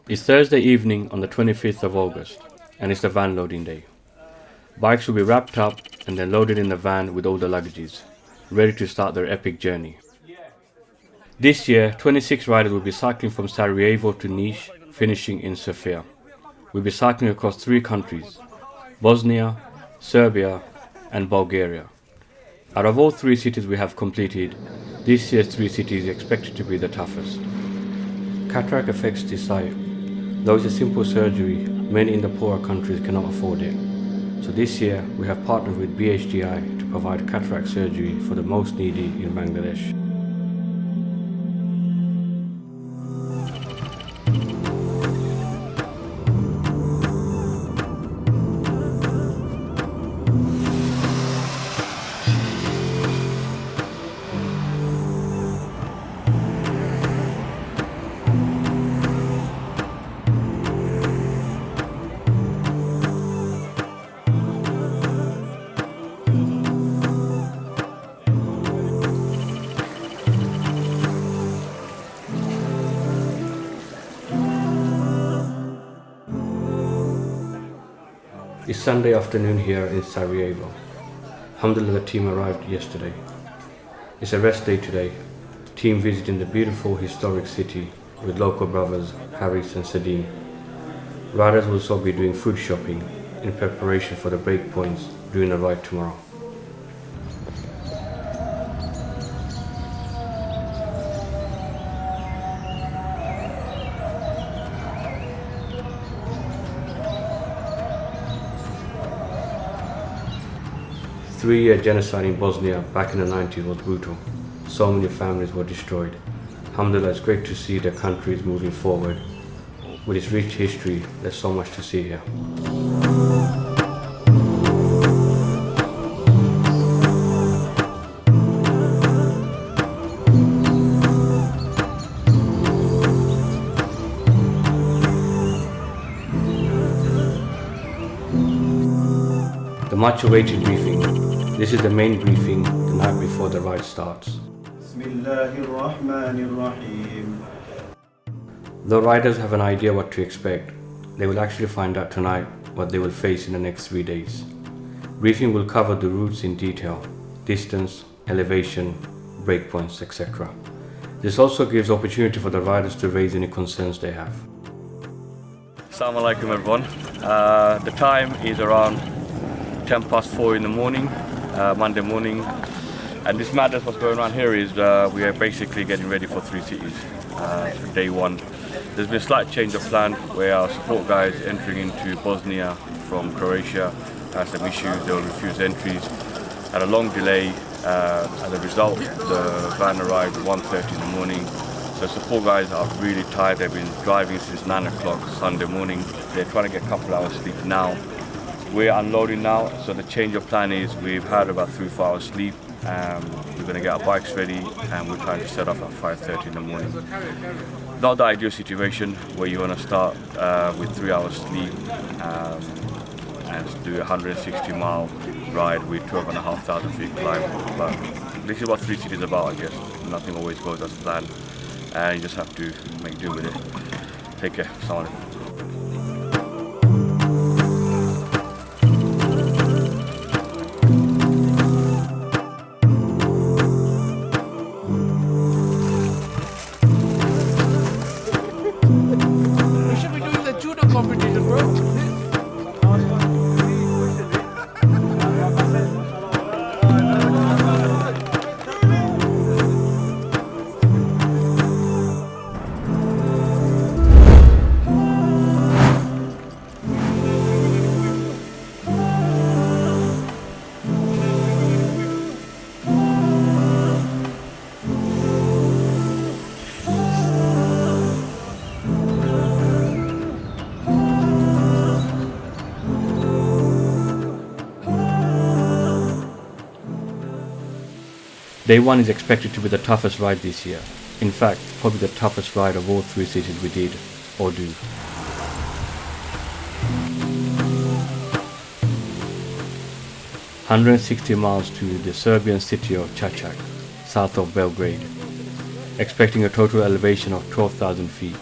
It's Thursday evening on the 25th of August, and it's the van loading day. Bikes will be wrapped up and then loaded in the van with all the luggages, ready to start their epic journey. This year, 26 riders will be cycling from Sarajevo to Niš, finishing in Sofia. We'll be cycling across 3 countries, Bosnia, Serbia and Bulgaria. Out of all 3 cities we have completed, this year's 3 cities is expected to be the toughest. Cataract affects the sight. Though it's a simple surgery, many in the poorer countries cannot afford it. So this year we have partnered with BHGI to provide cataract surgery for the most needy in Bangladesh. It's Sunday afternoon here in Sarajevo. Alhamdulillah, the team arrived yesterday. It's a rest day today. Team visiting the beautiful historic city with local brothers Haris and Sadim. Riders will also be doing food shopping in preparation for the breakpoints during the ride tomorrow. The 3-year genocide in Bosnia back in the 90s was brutal. So many families were destroyed. Alhamdulillah, it's great to see the country is moving forward. With its rich history, there's so much to see here. The much awaited briefing. This is the main briefing the night before the ride starts. Though riders have an idea what to expect, they will actually find out tonight what they will face in the next 3 days. Briefing will cover the routes in detail, distance, elevation, breakpoints, etc. This also gives opportunity for the riders to raise any concerns they have. Assalamu alaikum everyone. The time is around 10 past 4 in the morning, Monday morning, and this madness what's going on here is we are basically getting ready for 3 cities for day 1. There's been a slight change of plan where our support guys entering into Bosnia from Croatia had some issues. They will refuse entries, had a long delay. As a result, the van arrived at 1:30 in the morning. So support guys are really tired. They've been driving since 9 o'clock Sunday morning. They're trying to get a couple hours sleep now. We're unloading now, so the change of plan is we've had about 3-4 hours sleep. We're going to get our bikes ready and we're trying to set off at 5:30 in the morning. Not the ideal situation where you want to start with 3 hours sleep and do a 160-mile ride with 12,500 feet climb. But this is what 3 Cities is about, I guess. Nothing always goes as planned and you just have to make do with it. Take care. Assalamu alaikum. Competition, bro. Day 1 is expected to be the toughest ride this year. In fact, probably the toughest ride of all 3 cities we did or do. 160 miles to the Serbian city of Čačak, south of Belgrade. expecting a total elevation of 12,000 feet.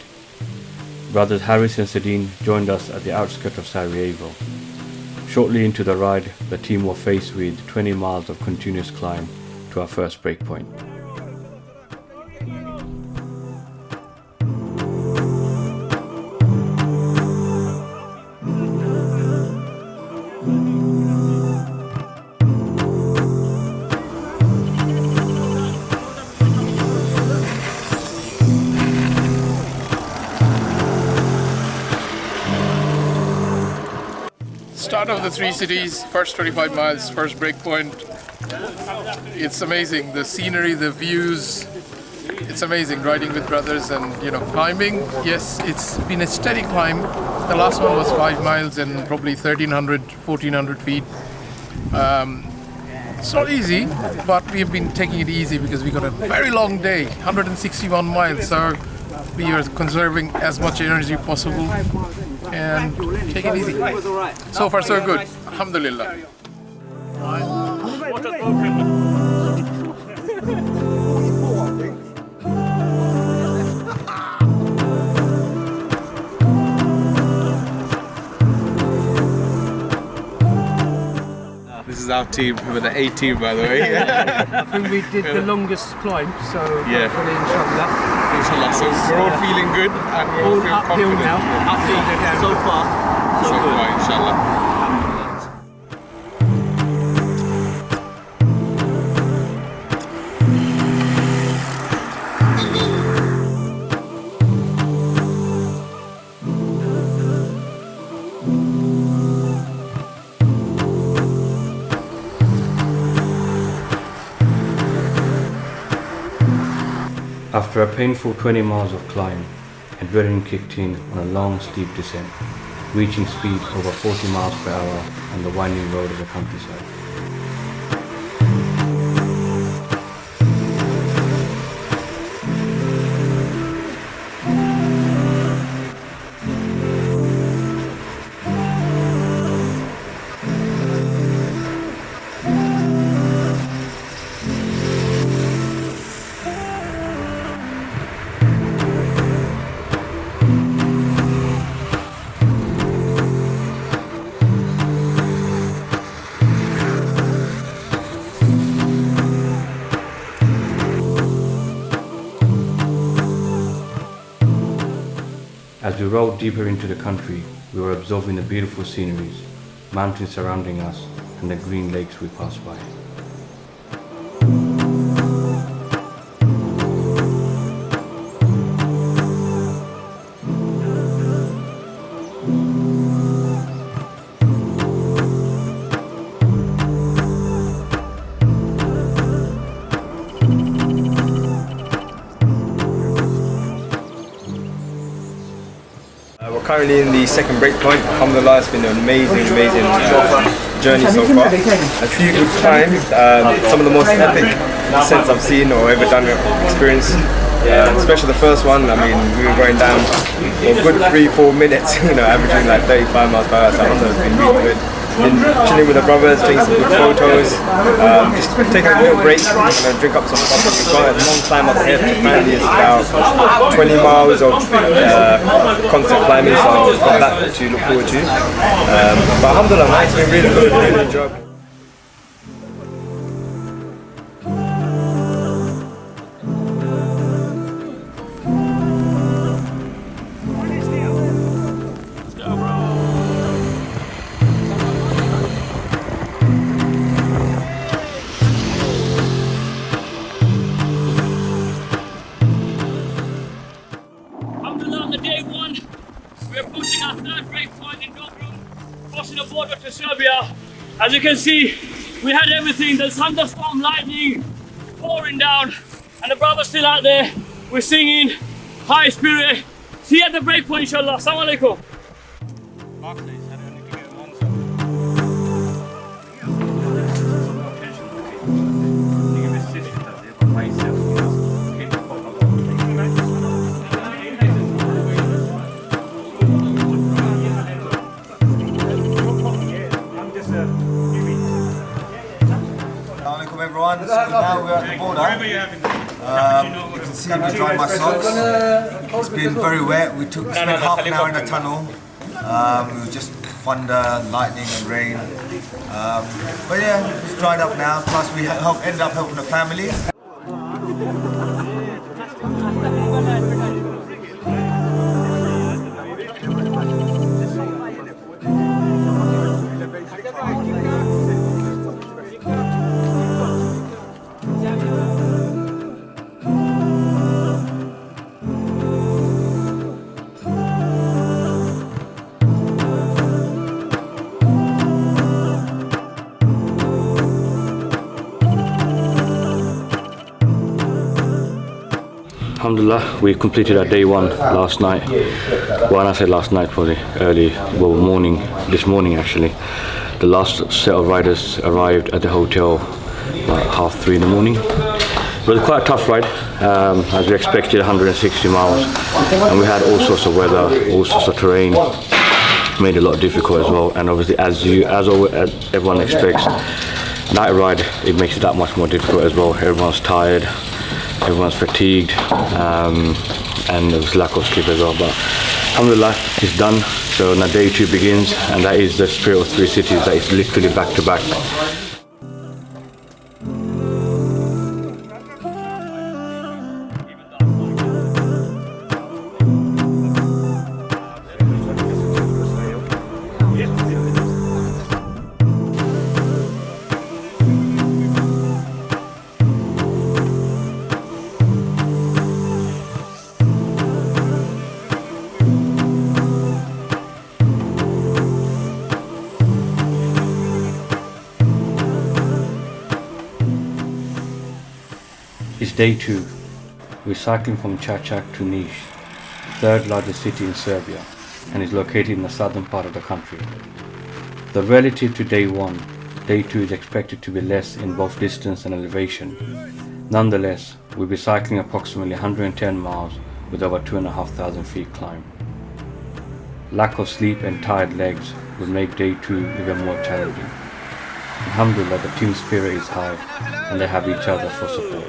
Brothers Harris and Sedin joined us at the outskirts of Sarajevo. Shortly into the ride, the team were faced with 20 miles of continuous climb to our first breakpoint. Start of the 3Cities, first 25 miles, first breakpoint. It's amazing, the scenery, the views. It's amazing riding with brothers and climbing. Yes, it's been a steady climb. The last one was 5 miles and probably 1,300, 1,400 feet. It's not easy, but we've been taking it easy because we got a very long day, 161 miles. So we are conserving as much energy possible and take it easy. So far so good, alhamdulillah. This is our team, with the A team by the way. I think we did the longest climb, so Yeah. hopefully inshallah. Inshallah. So we're all feeling good and we all feel Uphill confident. now. Uphill so far. So far, inshallah. After a painful 20 miles of climb, adrenaline kicked in on a long steep descent, reaching speed over 40 miles per hour on the winding road of the countryside. As we rode deeper into the country, we were observing the beautiful sceneries, mountains surrounding us, and the green lakes we passed by. We're currently in the second breakpoint. Alhamdulillah, it's been an amazing journey so far. A few good times, some of the most epic descents I've seen or ever done experience. Especially the first one, I mean, we were going down for a good 3-4 minutes, averaging like 35 miles per hour. So Alhamdulillah, it's been really good. Been chilling with the brothers, taking some good photos, just taking a little break, drink up some coffee. We've got a long climb up here, apparently it's about 20 miles of constant climbing, so I've got that to look forward to. But alhamdulillah, it's been really good, really enjoyable. On the day one, we're approaching our third breakpoint in Dobrum, crossing the border to Serbia. As you can see, we had everything. There's thunderstorm, lightning pouring down, and the brothers still out there. We're singing, high spirit. See you at the breakpoint, inshallah. Assalamu alaikum. Everyone, so now we're at the border. You can see came to dry my socks. It's been very wet. We spent half an hour in a tunnel. It was just thunder, lightning and rain. But yeah, it's dried up now. Plus we ended up helping the family. Alhamdulillah, we completed our day one last night. Well, when I say last night, probably this morning actually. The last set of riders arrived at the hotel about 3:30 in the morning. It was quite a tough ride, as we expected, 160 miles, and we had all sorts of weather, all sorts of terrain. Made it a lot difficult as well, and obviously as everyone expects, night ride, it makes it that much more difficult as well. Everyone's tired. Everyone's fatigued, and there was lack of sleep as well. But alhamdulillah, it's done. So now day two begins, and that is the spirit of 3Cities. That is literally back to back. It's day two. We're cycling from Čačak to Niš, third largest city in Serbia, and is located in the southern part of the country. The relative to day one, day two is expected to be less in both distance and elevation. Nonetheless, we'll be cycling approximately 110 miles with over 2,500 feet climb. Lack of sleep and tired legs will make day two even more challenging. Alhamdulillah, the team spirit is high and they have each other for support.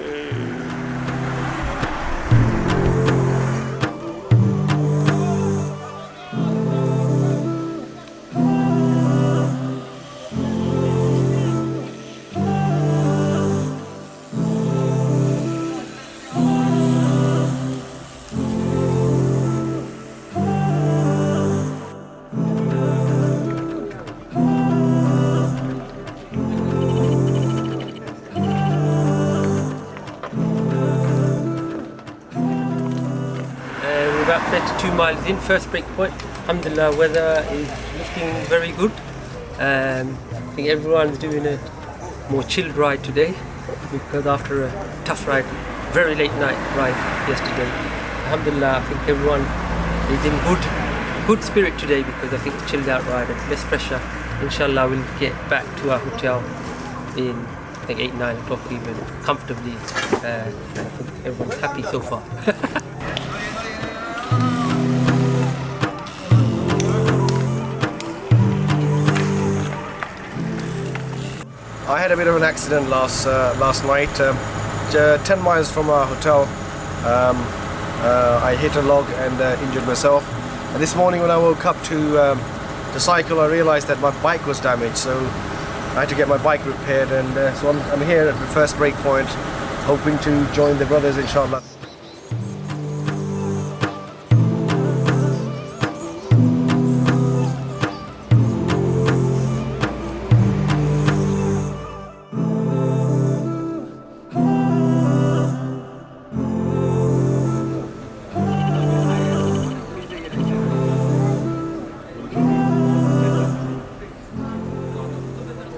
About 32 miles in, first break point. Alhamdulillah, weather is looking very good. I think everyone's doing a more chilled ride today because after a tough ride, very late night ride yesterday. Alhamdulillah, I think everyone is in good spirit today because I think chilled out ride and less pressure. Inshallah, we'll get back to our hotel in I think 8-9 o'clock even comfortably. I think everyone's happy so far. I had a bit of an accident last night. 10 miles from our hotel, I hit a log and injured myself. And this morning when I woke up to cycle, I realized that my bike was damaged, so I had to get my bike repaired. And so I'm here at the first break point, hoping to join the brothers, inshallah.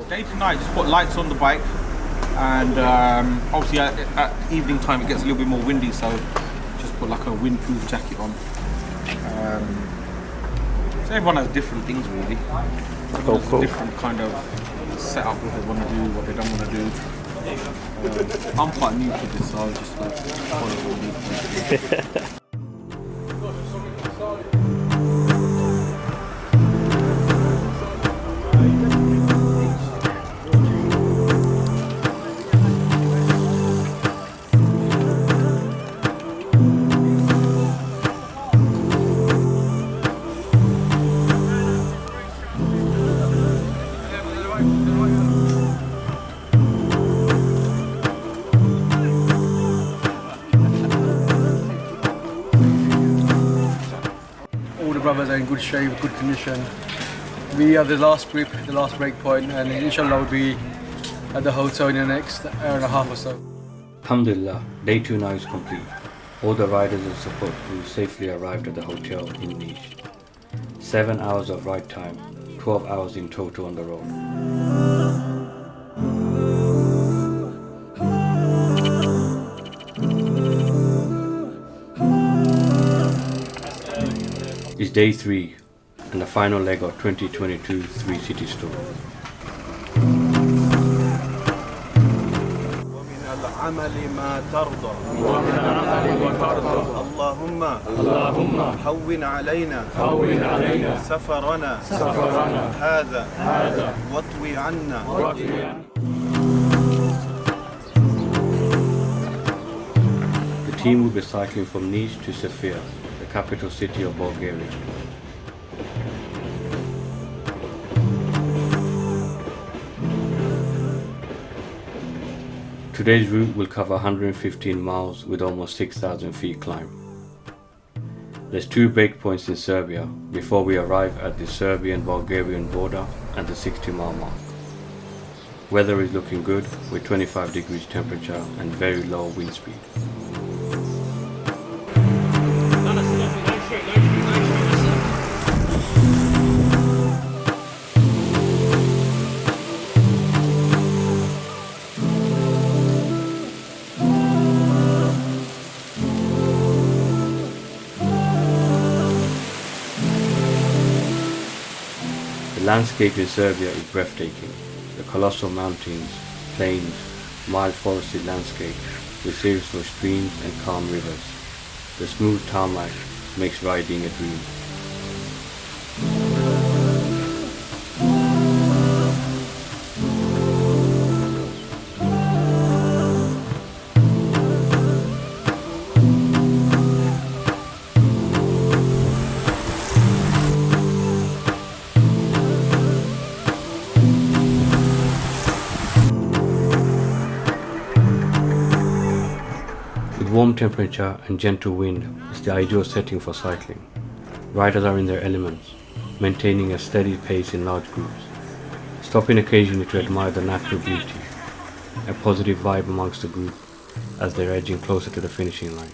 Day to night, just put lights on the bike, and obviously at evening time it gets a little bit more windy, so just put like a windproof jacket on. So everyone has different things really. Everyone has different kind of setup, what they want to do, what they don't want to do. I'm quite new to this, so I'll just follow all these things. brothers are in good shape, good condition. We are the last group, the last break point, and inshallah we'll be at the hotel in the next hour and a half or so. Alhamdulillah, day 2 now is complete. All the riders and support crew safely arrived at the hotel in Nice. 7 hours of ride time, 12 hours in total on the road. It's day 3 and the final leg of 2022 3Cities tour. العمل ما ترضى اللهم هون علينا سفرنا هذا واطوي عنا. The team will be cycling from Nice to Sofia, the capital city of Bulgaria. Today's route will cover 115 miles with almost 6,000 feet climb. There's 2 breakpoints in Serbia before we arrive at the Serbian-Bulgarian border at the 60-mile mark. Weather is looking good with 25 degrees temperature and very low wind speed. The landscape in Serbia is breathtaking. The colossal mountains, plains, mild forested landscape with series of streams and calm rivers. The smooth tarmac makes riding a dream. Warm temperature and gentle wind is the ideal setting for cycling. Riders are in their elements, maintaining a steady pace in large groups, stopping occasionally to admire the natural beauty, a positive vibe amongst the group as they're edging closer to the finishing line.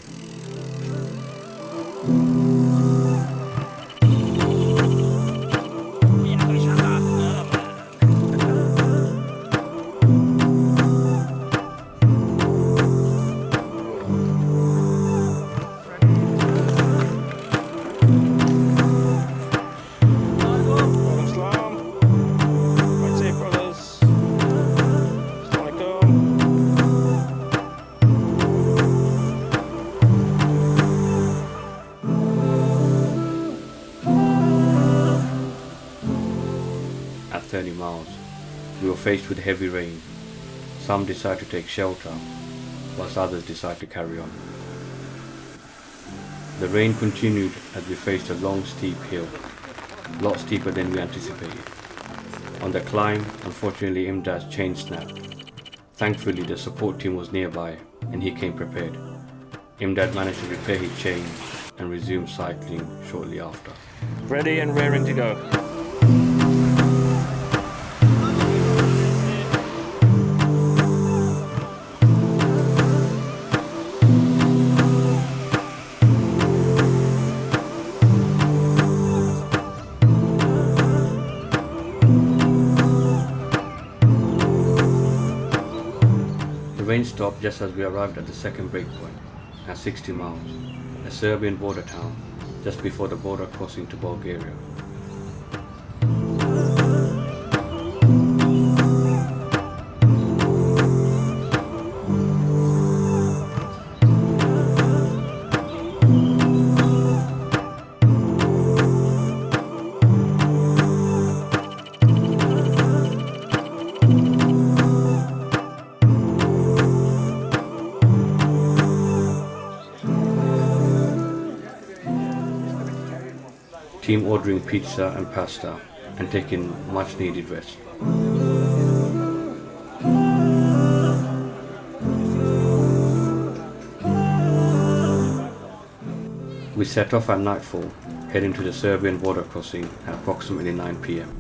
At 30 miles, we were faced with heavy rain. Some decide to take shelter, whilst others decide to carry on. The rain continued as we faced a long steep hill, a lot steeper than we anticipated. On the climb, unfortunately Imdad's chain snapped. Thankfully the support team was nearby and he came prepared. Imdad managed to repair his chain and resume cycling shortly after. Ready and raring to go. The rain stopped just as we arrived at the second breakpoint, at 60 miles, a Serbian border town, just before the border crossing to Bulgaria. Team ordering pizza and pasta and taking much needed rest. We set off at nightfall, heading to the Serbian border crossing at approximately 9 p.m.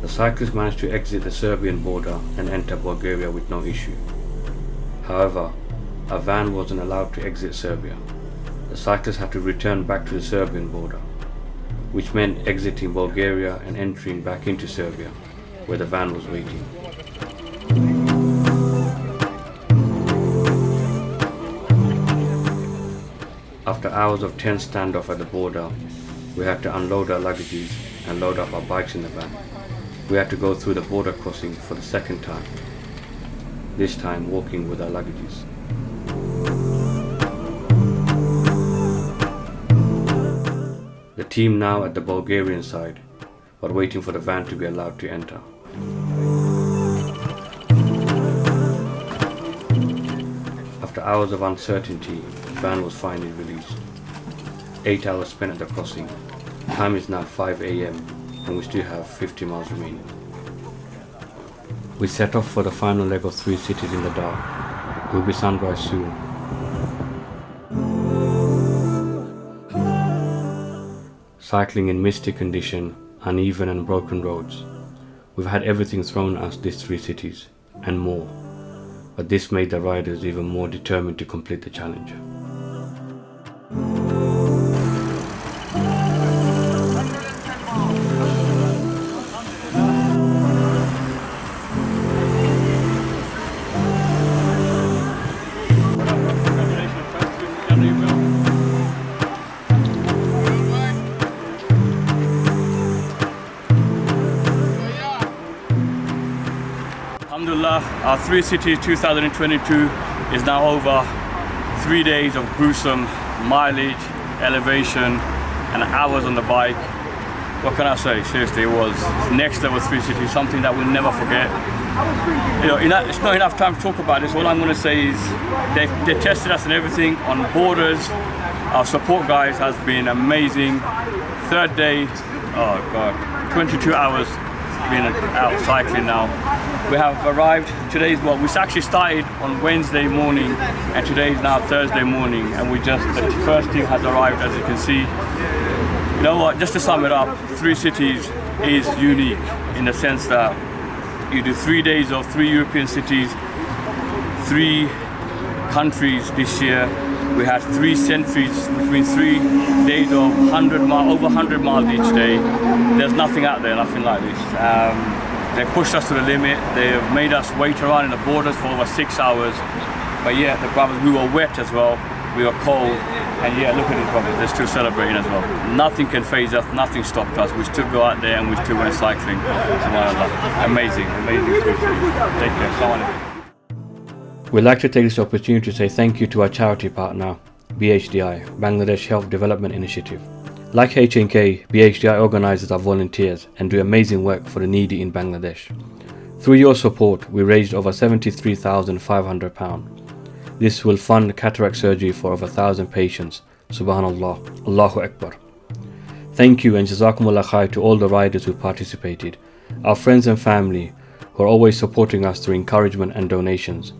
The cyclists managed to exit the Serbian border and enter Bulgaria with no issue. However, a van wasn't allowed to exit Serbia. The cyclists had to return back to the Serbian border, which meant exiting Bulgaria and entering back into Serbia, where the van was waiting. After hours of tense standoff at the border, we had to unload our luggages and load up our bikes in the van. We had to go through the border crossing for the second time, this time walking with our luggages. The team now at the Bulgarian side, but waiting for the van to be allowed to enter. After hours of uncertainty, the van was finally released. 8 hours spent at the crossing. Time is now 5 a.m. and we still have 50 miles remaining. We set off for the final leg of 3 cities in the dark. It will be sunrise soon. Cycling in misty condition, uneven and broken roads. We've had everything thrown at us these 3 cities, and more. But this made the riders even more determined to complete the challenge. Alhamdulillah, our 3 Cities 2022 is now over. 3 days of gruesome mileage, elevation, and hours on the bike. What can I say? Seriously, it was next level 3 Cities, something that we'll never forget. You know, it's not enough time to talk about this. All I'm going to say is they tested us and everything on borders. Our support guys has been amazing. 3rd day, oh God, 22 hours being out cycling now. We have arrived. Today's what we actually started on Wednesday morning, and today is now Thursday morning, and the first team has arrived, as you can see. You know what? Just to sum it up, 3 Cities is unique in the sense that you do 3 days of 3 European cities, 3 countries this year. We had 3 centuries, which means 3 days of over 100 miles each day. There's nothing out there, nothing like this. They pushed us to the limit. They have made us wait around in the borders for over 6 hours. But yeah, the brothers, we were wet as well. We were cold. And yeah, look at these brothers, they're still celebrating as well. Nothing can faze us, nothing stopped us. We still go out there and we still went cycling. SubhanAllah. Amazing, amazing. Take care. Assalamu alaikum. We'd like to take this opportunity to say thank you to our charity partner, BHDI, Bangladesh Health Development Initiative. Like HNK, BHDI organises our volunteers and do amazing work for the needy in Bangladesh. Through your support, we raised over £73,500. This will fund cataract surgery for over 1,000 patients. Subhanallah, Allahu Akbar. Thank you and Jazakumullah Khair to all the riders who participated, our friends and family who are always supporting us through encouragement and donations,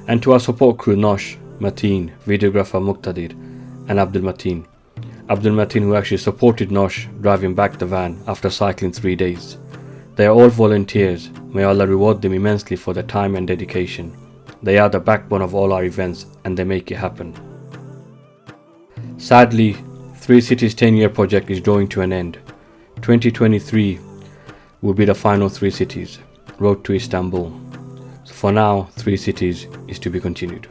and to our support crew Nosh, Mateen, videographer Muqtadir, and Abdul Mateen. Abdul Mateen, who actually supported Nosh driving back the van after cycling 3 days. They are all volunteers. May Allah reward them immensely for their time and dedication. They are the backbone of all our events and they make it happen. Sadly, 3 Cities 10-year project is drawing to an end. 2023 will be the final 3 Cities, Road to Istanbul. So for now, 3 Cities is to be continued.